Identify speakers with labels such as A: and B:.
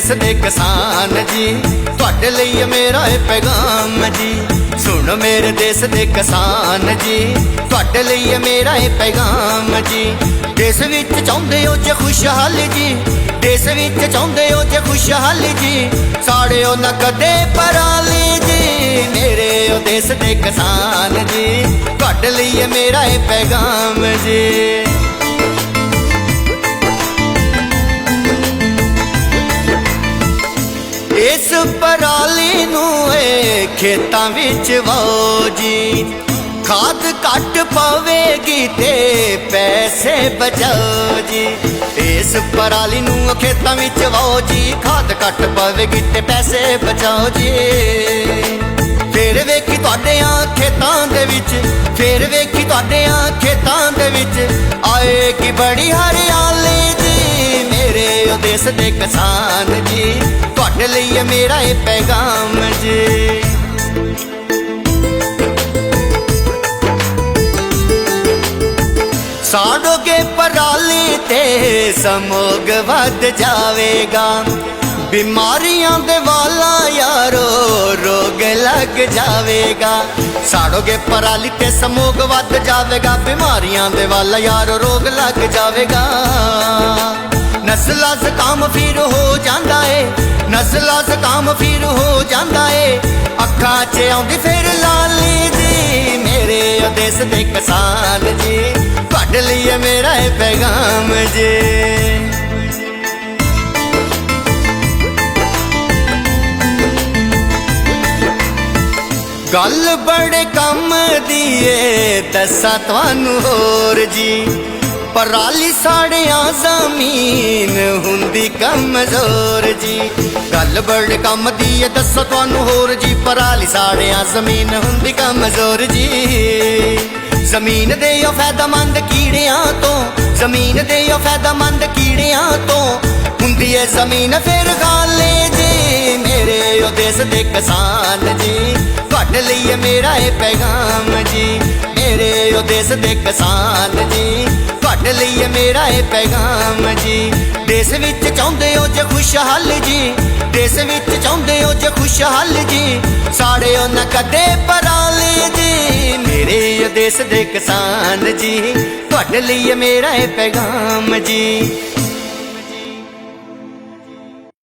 A: देश दे किसान जी, तुहाडे लई मेरा है पैगाम जी। सुन मेरे देश दे किसान जी, तुहाडे लई मेरा है पैगाम जी। देश विच चाहुंदे हो जे खुशहाली जी, देश विच चाहुंदे हो जे खुशहाली जी, साड़ियो ना कदे पराली जी। मेरे ओ देश दे किसान जी, तुहाडे लई मेरा है पैगाम जी। इस पराली नूं खेतां विच वाओ जी, खाद घट पवेगी ते पैसे बचाओ जी। इस पराली नूं खेतां विच वाओ जी, खाद घट पवेगी ते पैसे बचाओ जी। फिर वेखी तुहाडे खेतां दे विच, फिर वेखी तुहाडे खेतां दे विच आएगी बड़ी हरियाली जी। मेरे ओ देश दे किसान जी, तुहाडे लई मेरा है पैगाम जी। साड़ोगे पराली ते समोग वध जावेगा, बीमारियां दे वाला यारो रोग लग जावेगा। साड़ोगे पराली ते समोग वध जावेगा, बीमारियां दे वाला यारो रोग लग जावेगा। नस्ला ज़ुकाम फिर हो जांदा है, नस्ला ज़ुकाम फिर हो जांदा है, अखां च आउंदी फिर लाली जी। मेरे ओ देश दे किसान जी, तुहाडे लई मेरा है पैगाम जी। गल बड़े कम दी दसा तुहानू होर जी, पराली साड़िया जमीन हुंदी कमजोर जी। गल बड़े कम दी दसा तुहानू होर जी, पराली साड़िया जमीन हुंदी कमजोर जी। जमीन दे फायदामंद कीड़ियां तो, जमीन दे फायदामंद कीड़ियां तो हुंदी है जमीन फिर खाली जी। मेरे ओ देश दे किसान जी, तुहाडे लई मेरा है पैगाम जी। मेरे ओ देश दे किसान जी, तुहाडे लई मेरा है पैगाम जी। देश विच चाहुंदे हो जे खुशहाली जी, देश विच चाहुंदे हो जे खुशहाली जी, साड़ियो ना कदे पराली जी। मेरे ओ देश दे किसान जी, तुहाडे लई मेरा है पैगाम जी।